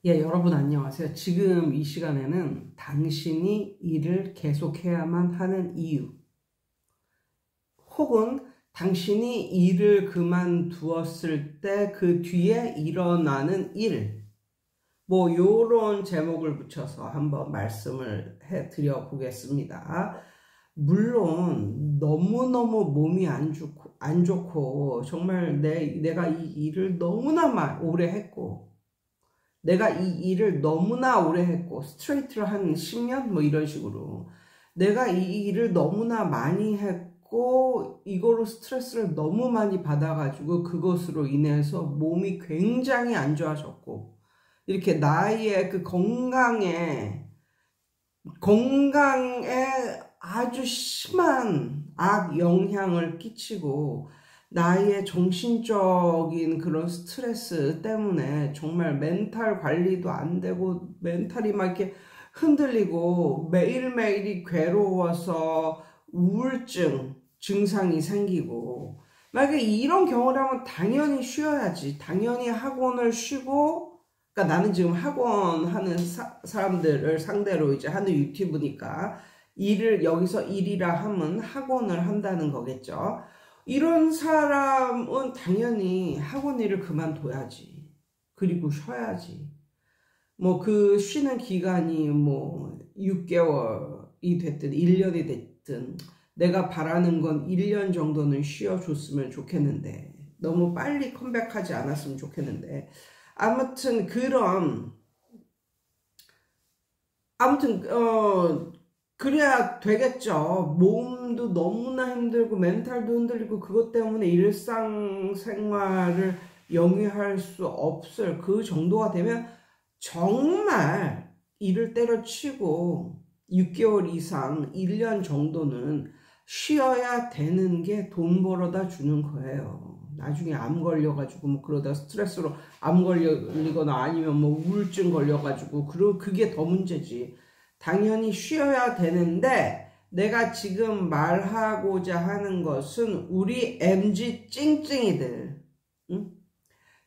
예, 여러분 안녕하세요. 지금 이 시간에는 당신이 일을 계속해야만 하는 이유, 혹은 당신이 일을 그만두었을 때 그 뒤에 일어나는 일, 요런 제목을 붙여서 한번 말씀을 해드려 보겠습니다. 물론 너무너무 몸이 안 좋고 정말 내가 이 일을 너무나 오래 했고, 내가 이 일을 너무나 오래 했고, 스트레이트로 한 10년? 이런 식으로. 내가 이 일을 너무나 많이 했고, 이거로 스트레스를 너무 많이 받아가지고, 그것으로 인해서 몸이 굉장히 안 좋아졌고, 이렇게 나의 그 건강에 아주 심한 악영향을 끼치고, 나의 정신적인 그런 스트레스 때문에 정말 멘탈 관리도 안 되고, 멘탈이 막 이렇게 흔들리고, 매일매일이 괴로워서 우울증 증상이 생기고, 만약에 이런 경우를 하면 당연히 쉬어야지. 당연히 학원을 쉬고, 그러니까 나는 지금 학원 하는 사람들을 상대로 이제 하는 유튜브니까, 여기서 일이라 하면 학원을 한다는 거겠죠. 이런 사람은 당연히 학원 일을 그만둬야지. 그리고 쉬어야지. 그 쉬는 기간이 6개월이 됐든 1년이 됐든 내가 바라는 건 1년 정도는 쉬어줬으면 좋겠는데, 너무 빨리 컴백하지 않았으면 좋겠는데, 아무튼 그래야 되겠죠. 몸도 너무나 힘들고 멘탈도 흔들리고, 그것 때문에 일상생활을 영위할 수 없을 그 정도가 되면 정말 일을 때려치고 6개월 이상 1년 정도는 쉬어야 되는 게 돈 벌어다 주는 거예요. 나중에 암 걸려가지고 그러다 스트레스로 암 걸리거나 아니면 우울증 걸려가지고 그게 더 문제지. 당연히 쉬어야 되는데, 내가 지금 말하고자 하는 것은 우리 MZ 찡찡이들, 응?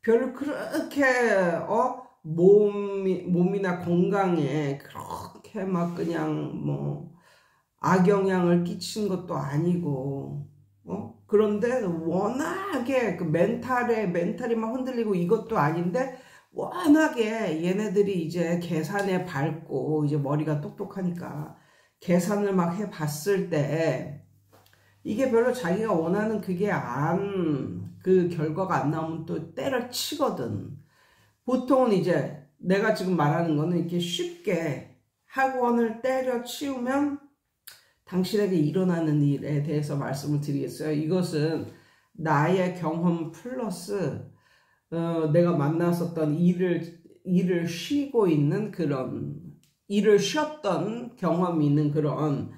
별로 그렇게 몸이나 건강에 그렇게 막 그냥 악영향을 끼친 것도 아니고, 그런데 워낙에 그 멘탈이 막 흔들리고 이것도 아닌데, 워낙에 얘네들이 이제 계산에 밝고 이제 머리가 똑똑하니까 계산을 막 해봤을 때 이게 별로 자기가 원하는 그 결과가 안 나오면 또 때려치거든. 보통은 이제 내가 지금 말하는 거는 이렇게 쉽게 학원을 때려치우면 당신에게 일어나는 일에 대해서 말씀을 드리겠어요. 이것은 나의 경험 플러스 내가 만났었던 일을 쉬고 있는 일을 쉬었던 경험이 있는 그런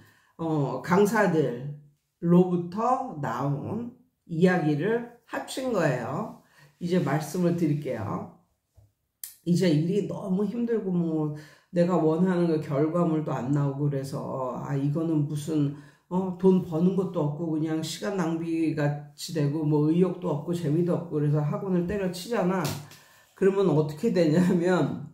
강사들로부터 나온 이야기를 합친 거예요. 이제 말씀을 드릴게요. 이제 일이 너무 힘들고 내가 원하는 그 결과물도 안 나오고 그래서 이거는 무슨 돈 버는 것도 없고 그냥 시간 낭비 같이 되고 의욕도 없고 재미도 없고 그래서 학원을 때려치잖아. 그러면 어떻게 되냐면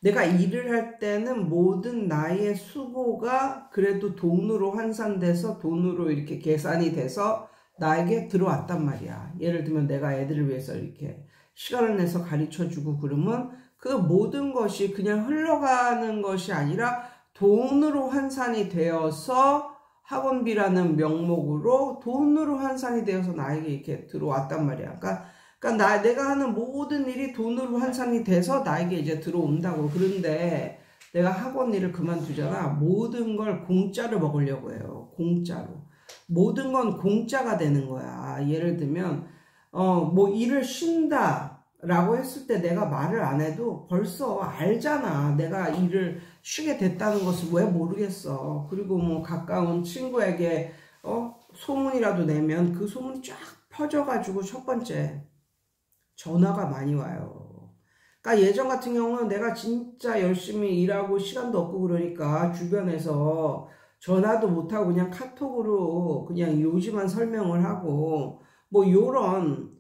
내가 일을 할 때는 모든 나의 수고가 그래도 돈으로 환산돼서 돈으로 이렇게 계산이 돼서 나에게 들어왔단 말이야. 예를 들면 내가 애들을 위해서 이렇게 시간을 내서 가르쳐주고 그러면 그 모든 것이 그냥 흘러가는 것이 아니라 돈으로 환산이 되어서 학원비라는 명목으로 돈으로 환산이 되어서 나에게 이렇게 들어왔단 말이야. 그러니까 내가 하는 모든 일이 돈으로 환산이 돼서 나에게 이제 들어온다고. 그런데 내가 학원 일을 그만두잖아. 모든 걸 공짜로 먹으려고 해요. 공짜로. 모든 건 공짜가 되는 거야. 예를 들면 일을 쉰다라고 했을 때 내가 말을 안 해도 벌써 알잖아. 내가 일을 쉬게 됐다는 것을 왜 모르겠어. 그리고 가까운 친구에게 소문이라도 내면 그 소문이 쫙 퍼져가지고 첫 번째 전화가 많이 와요. 그러니까 예전 같은 경우는 내가 진짜 열심히 일하고 시간도 없고 그러니까 주변에서 전화도 못하고 그냥 카톡으로 그냥 요지만 설명을 하고 요런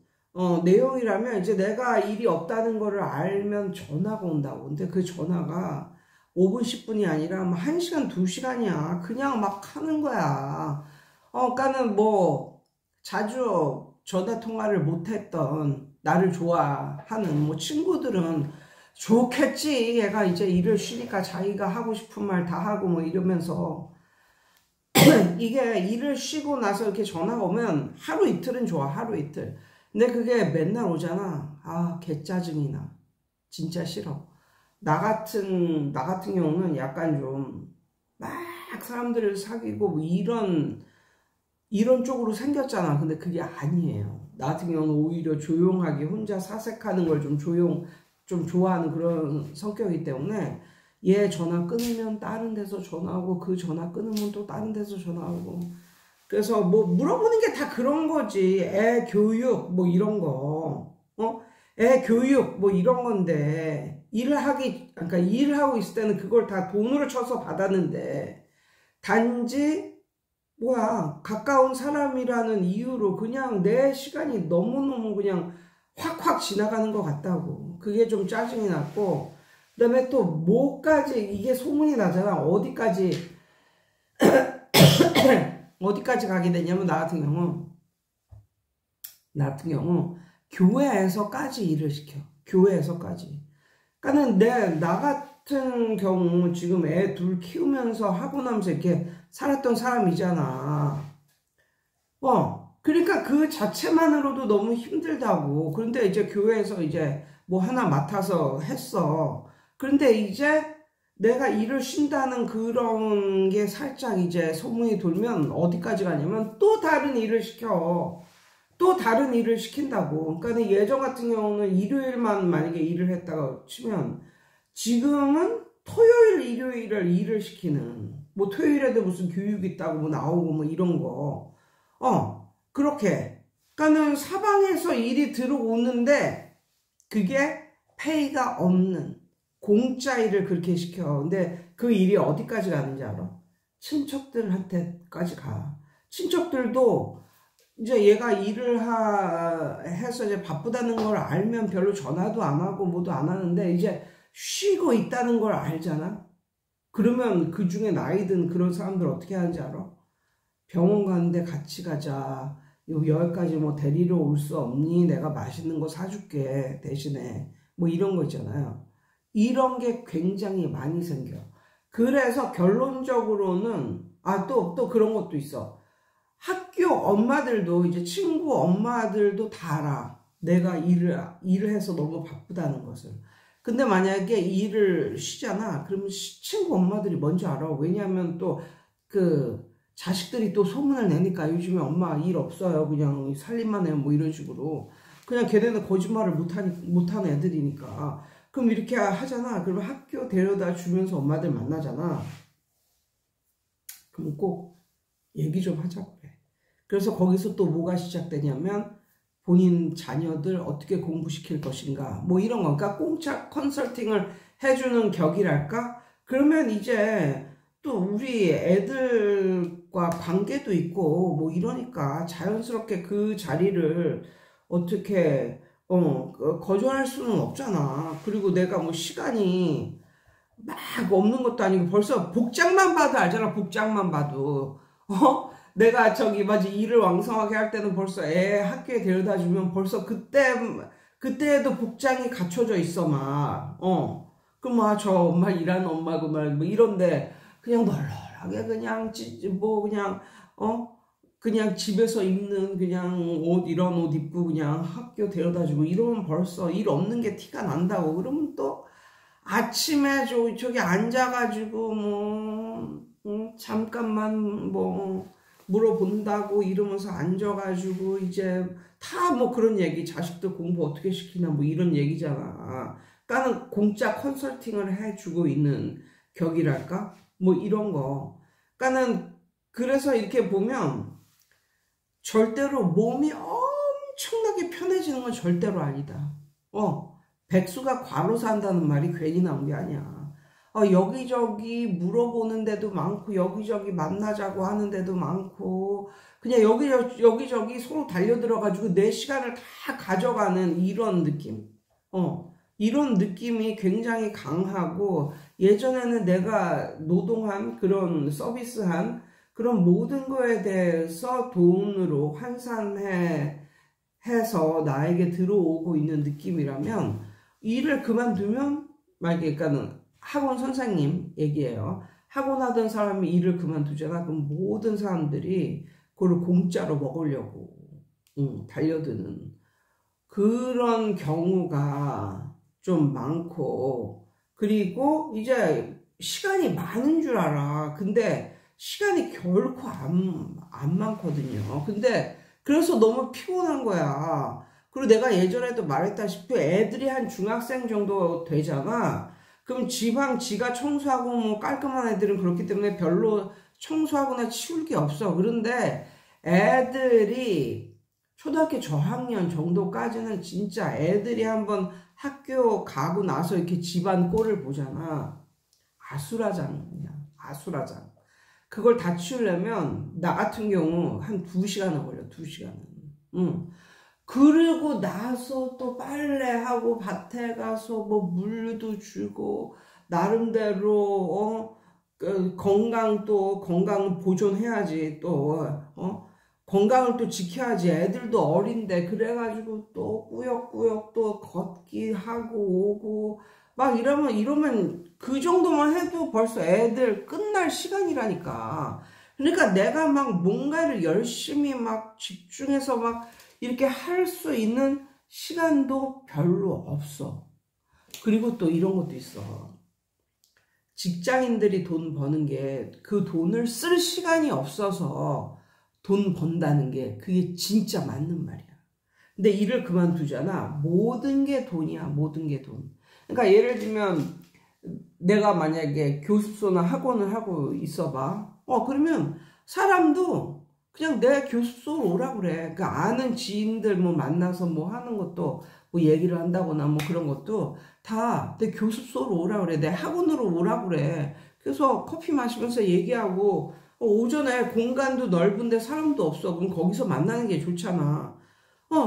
내용이라면 이제 내가 일이 없다는 거를 알면 전화가 온다고. 근데 그 전화가 5분, 10분이 아니라 뭐 1시간, 2시간이야. 그냥 막 하는 거야. 그러니까는 뭐 자주 전화 통화를 못했던 나를 좋아하는 뭐 친구들은 좋겠지. 얘가 이제 일을 쉬니까 자기가 하고 싶은 말 다 하고 뭐 이러면서 이게 일을 쉬고 나서 이렇게 전화가 오면 하루 이틀은 좋아. 하루 이틀. 근데 그게 맨날 오잖아. 아, 개짜증이 나. 진짜 싫어. 나 같은 경우는 약간 좀 막 사람들을 사귀고 뭐 이런 쪽으로 생겼잖아. 근데 그게 아니에요. 나 같은 경우는 오히려 조용하게 혼자 사색하는 걸 좀 좋아하는 그런 성격이기 때문에 얘 전화 끊으면 다른 데서 전화하고 그 전화 끊으면 또 다른 데서 전화하고 그래서 뭐 물어보는 게 다 그런 거지. 애 교육 뭐 이런 거. 애 교육 뭐 이런 건데 그러니까 일을 하고 있을 때는 그걸 다 돈으로 쳐서 받았는데 단지 뭐야 가까운 사람이라는 이유로 그냥 내 시간이 너무너무 그냥 확확 지나가는 것 같다고. 그게 좀 짜증이 났고 그다음에 또 뭐까지 이게 소문이 나잖아. 어디까지 가게 되냐면 나 같은 경우 교회에서까지 일을 시켜. 교회에서까지. 그러니까는 나 같은 경우 지금 애 둘 키우면서 하고 나면서 이렇게 살았던 사람이잖아. 그러니까 그 자체만으로도 너무 힘들다고. 그런데 이제 교회에서 이제 뭐 하나 맡아서 했어. 그런데 이제 내가 일을 쉰다는 그런 게 살짝 이제 소문이 돌면 어디까지 가냐면 또 다른 일을 시켜. 또 다른 일을 시킨다고. 그러니까 예전 같은 경우는 일요일만 만약에 일을 했다가 치면 지금은 토요일, 일요일을 일을 시키는 뭐 토요일에도 무슨 교육 있다고 뭐 나오고 뭐 이런 거. 그렇게. 그러니까는 사방에서 일이 들어오는데 그게 페이가 없는 공짜 일을 그렇게 시켜. 근데 그 일이 어디까지 가는지 알아? 친척들한테까지 가. 친척들도 이제 얘가 일을 해서 이제 바쁘다는 걸 알면 별로 전화도 안 하고 뭐도 안 하는데 이제 쉬고 있다는 걸 알잖아? 그러면 그 중에 나이 든 그런 사람들 어떻게 하는지 알아? 병원 가는데 같이 가자. 여기까지 뭐 데리러 올 수 없니? 내가 맛있는 거 사줄게. 대신에. 뭐 이런 거 있잖아요. 이런 게 굉장히 많이 생겨. 그래서 결론적으로는, 또 그런 것도 있어. 학교 엄마들도, 이제 친구 엄마들도 다 알아. 내가 일을 해서 너무 바쁘다는 것을. 근데 만약에 일을 쉬잖아. 그러면 친구 엄마들이 먼저 알아. 왜냐하면 또 자식들이 또 소문을 내니까 요즘에 엄마 일 없어요. 그냥 살림만 해요. 뭐 이런 식으로. 그냥 걔네는 거짓말을 못하는 애들이니까. 그럼 이렇게 하잖아. 그러면 학교 데려다 주면서 엄마들 만나잖아. 그럼 꼭 얘기 좀 하자고 그래. 그래서 거기서 또 뭐가 시작되냐면 본인 자녀들 어떻게 공부시킬 것인가. 뭐 이런 거. 그러니까 공짜 컨설팅을 해주는 격이랄까? 그러면 이제 또 우리 애들과 관계도 있고 뭐 이러니까 자연스럽게 그 자리를 어떻게 거절할 수는 없잖아. 그리고 내가 뭐 시간이 막 없는 것도 아니고 벌써 복장만 봐도 알잖아. 복장만 봐도 내가 일을 왕성하게 할 때는 벌써 애 학교에 데려다 주면 벌써 그때도 복장이 갖춰져 있어 막. 그럼 저 엄마 일하는 엄마구만 뭐 이런데 그냥 널널하게 그냥 집에서 입는 그냥 이런 옷 입고 그냥 학교 데려다 주고 이러면 벌써 일 없는 게 티가 난다고. 그러면 또 아침에 저기 앉아가지고 잠깐만 물어본다고 이러면서 앉아가지고 이제 다 뭐 그런 얘기. 자식들 공부 어떻게 시키나 뭐 이런 얘기잖아. 그러니까는 공짜 컨설팅을 해주고 있는 격이랄까? 뭐 이런 거. 그러니까는 그래서 이렇게 보면 절대로 몸이 엄청나게 편해지는 건 절대로 아니다. 백수가 과로 산다는 말이 괜히 나온 게 아니야. 여기저기 물어보는 데도 많고, 여기저기 만나자고 하는 데도 많고, 그냥 여기저기 서로 달려들어가지고 내 시간을 다 가져가는 이런 느낌. 이런 느낌이 굉장히 강하고, 예전에는 내가 노동한 그런 서비스한 그런 모든 거에 대해서 돈으로 환산해서 나에게 들어오고 있는 느낌이라면, 일을 그만두면, 만약에, 그러니까는 학원 선생님 얘기예요. 학원 하던 사람이 일을 그만두잖아. 그럼 모든 사람들이 그걸 공짜로 먹으려고 달려드는 그런 경우가 좀 많고, 그리고 이제 시간이 많은 줄 알아. 근데 시간이 결코 안 많거든요. 근데 그래서 너무 피곤한 거야. 그리고 내가 예전에도 말했다시피 애들이 한 중학생 정도 되잖아. 그럼 지가 청소하고 뭐 깔끔한 애들은 그렇기 때문에 별로 청소하거나 치울 게 없어. 그런데 애들이 초등학교 저학년 정도까지는 진짜 애들이 한번 학교 가고 나서 이렇게 집안 꼴을 보잖아. 아수라장이야. 아수라장. 그걸 다 치우려면 나 같은 경우 한 2시간은 걸려. 2시간은. 그러고 나서 또 빨래하고 밭에 가서 뭐 물도 주고 나름대로 건강 보존해야지 또 건강을 또 지켜야지. 애들도 어린데 그래가지고 또 꾸역꾸역 또 걷기 하고 오고 막 이러면 그 정도만 해도 벌써 애들 끝날 시간이라니까. 그러니까 내가 막 뭔가를 열심히 막 집중해서 막 이렇게 할 수 있는 시간도 별로 없어. 그리고 또 이런 것도 있어. 직장인들이 돈 버는 게 그 돈을 쓸 시간이 없어서 돈 번다는 게 그게 진짜 맞는 말이야. 근데 일을 그만두잖아. 모든 게 돈이야. 모든 게 돈. 그러니까 예를 들면 내가 만약에 교습소나 학원을 하고 있어봐. 그러면 사람도 그냥 내 교습소로 오라 그래. 그 아는 지인들 뭐 만나서 뭐 하는 것도 뭐 얘기를 한다거나 뭐 그런 것도 다 내 교습소로 오라 그래. 내 학원으로 오라 그래. 그래서 커피 마시면서 얘기하고 오전에 공간도 넓은데 사람도 없어. 그럼 거기서 만나는 게 좋잖아.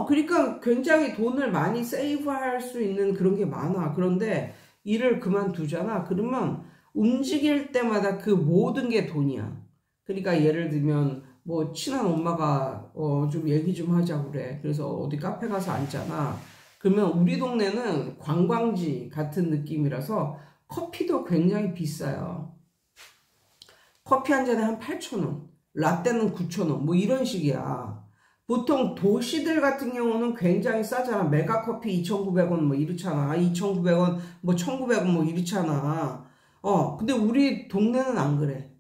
그러니까 굉장히 돈을 많이 세이브할 수 있는 그런 게 많아. 그런데 일을 그만두잖아. 그러면 움직일 때마다 그 모든 게 돈이야. 그러니까 예를 들면 뭐 친한 엄마가 좀 얘기 좀 하자고 그래. 그래서 어디 카페 가서 앉잖아. 그러면 우리 동네는 관광지 같은 느낌이라서 커피도 굉장히 비싸요. 커피 한 잔에 한 8,000원, 라떼는 9,000원, 뭐 이런 식이야. 보통 도시들 같은 경우는 굉장히 싸잖아. 메가커피 2,900원 뭐 이렇잖아. 2,900원, 뭐 1,900원 뭐 이렇잖아. 근데 우리 동네는 안 그래.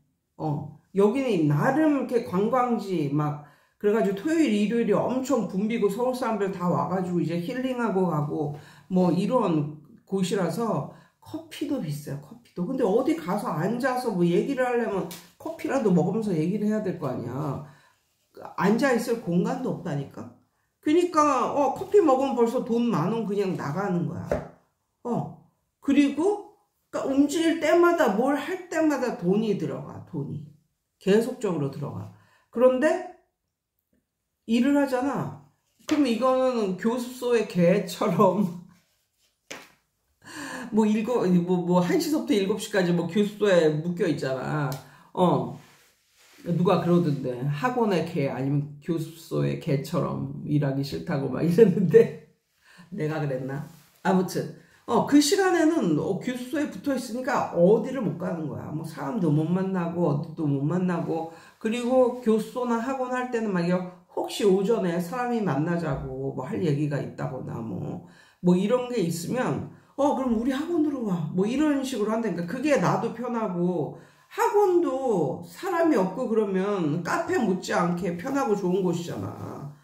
여기는 나름 이렇게 관광지 막 그래가지고 토요일, 일요일이 엄청 붐비고 서울 사람들 다 와가지고 이제 힐링하고 가고 뭐 이런 곳이라서 커피도 비싸요. 커피도. 근데 어디 가서 앉아서 뭐 얘기를 하려면 커피라도 먹으면서 얘기를 해야 될 거 아니야. 앉아있을 공간도 없다니까. 그러니까 커피 먹으면 벌써 돈 10,000원 그냥 나가는 거야. 그리고 그러니까 움직일 때마다 뭘 할 때마다 돈이 들어가. 돈이 계속적으로 들어가. 그런데 일을 하잖아. 그럼 이거는 교습소의 개처럼 뭐 1시부터 7시까지 뭐 교습소에 묶여 있잖아. 누가 그러던데 학원의 개 아니면 교습소의 개처럼 일하기 싫다고 막 이랬는데 내가 그랬나? 아무튼 그 시간에는 교습소에 붙어 있으니까 어디를 못 가는 거야. 뭐 사람도 못 만나고 어디도 못 만나고. 그리고 교습소나 학원 할 때는 막 혹시 오전에 사람이 만나자고 뭐 할 얘기가 있다거나 뭐 이런 게 있으면 그럼 우리 학원으로 와. 뭐 이런 식으로 한다니까. 그게 나도 편하고 학원도 사람이 없고 그러면 카페 못지않게 편하고 좋은 곳이잖아.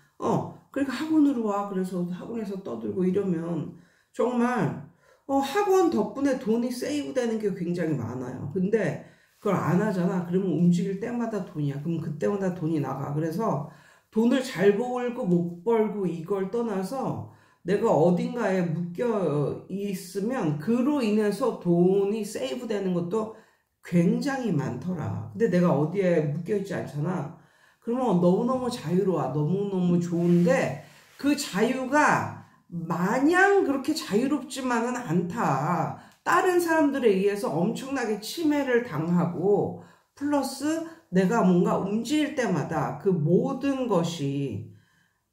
그러니까 학원으로 와. 그래서 학원에서 떠들고 이러면 정말 학원 덕분에 돈이 세이브 되는 게 굉장히 많아요. 근데 그걸 안 하잖아. 그러면 움직일 때마다 돈이야. 그럼 그때마다 돈이 나가. 그래서 돈을 잘 벌고 못 벌고 이걸 떠나서 내가 어딘가에 묶여 있으면 그로 인해서 돈이 세이브 되는 것도 굉장히 많더라. 근데 내가 어디에 묶여 있지 않잖아. 그러면 너무너무 자유로워. 너무너무 좋은데 그 자유가 마냥 그렇게 자유롭지만은 않다. 다른 사람들에 의해서 엄청나게 침해를 당하고 플러스 내가 뭔가 움직일 때마다 그 모든 것이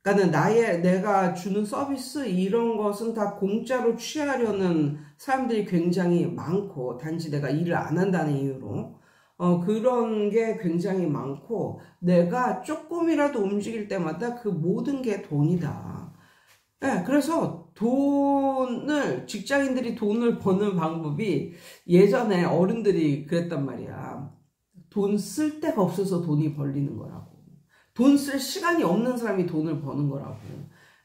그러니까 내가 주는 서비스 이런 것은 다 공짜로 취하려는 사람들이 굉장히 많고 단지 내가 일을 안 한다는 이유로 그런 게 굉장히 많고 내가 조금이라도 움직일 때마다 그 모든 게 돈이다. 네, 그래서 직장인들이 돈을 버는 방법이 예전에 어른들이 그랬단 말이야. 돈 쓸 데가 없어서 돈이 벌리는 거라고. 돈 쓸 시간이 없는 사람이 돈을 버는 거라고.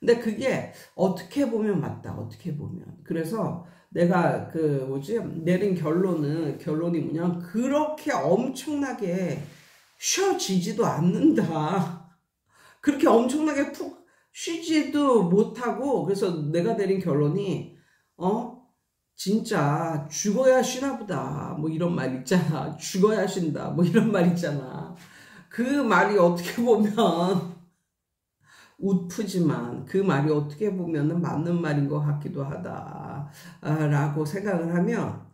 근데 그게 어떻게 보면 맞다. 어떻게 보면. 그래서 내가 내린 결론이 뭐냐면 그렇게 엄청나게 쉬어지지도 않는다. 그렇게 엄청나게 푹 쉬지도 못하고 그래서 내가 내린 결론이 진짜 죽어야 쉬나 보다. 뭐 이런 말 있잖아. 죽어야 쉰다. 뭐 이런 말 있잖아. 그 말이 어떻게 보면 웃프지만 그 말이 어떻게 보면 맞는 말인 것 같기도 하다 라고 생각을 하면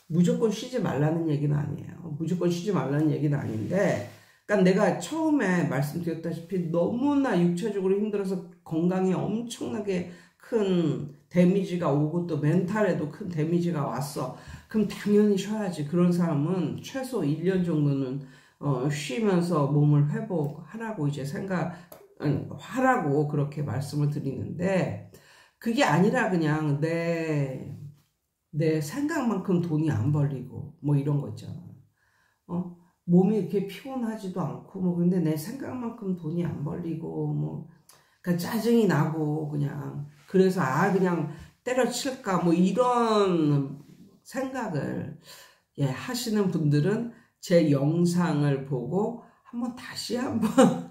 무조건 쉬지 말라는 얘기는 아니에요. 무조건 쉬지 말라는 얘기는 아닌데 그러니까 내가 처음에 말씀드렸다시피 너무나 육체적으로 힘들어서 건강에 엄청나게 큰 데미지가 오고 또 멘탈에도 큰 데미지가 왔어. 그럼 당연히 쉬어야지. 그런 사람은 최소 1년 정도는 쉬면서 몸을 회복하라고 하라고 그렇게 말씀을 드리는데 그게 아니라 그냥 내 생각만큼 돈이 안 벌리고 뭐 이런 거 있잖아. 몸이 이렇게 피곤하지도 않고 뭐 근데 내 생각만큼 돈이 안 벌리고 뭐 그러니까 짜증이 나고 그냥 그래서 그냥 때려칠까 뭐 이런 생각을 하시는 분들은 제 영상을 보고 다시 한번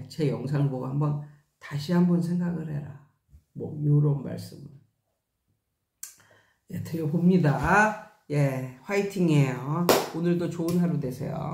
제 영상을 보고 다시 한번 생각을 해라. 뭐 요런 말씀을 드려봅니다. 화이팅이에요. 오늘도 좋은 하루 되세요.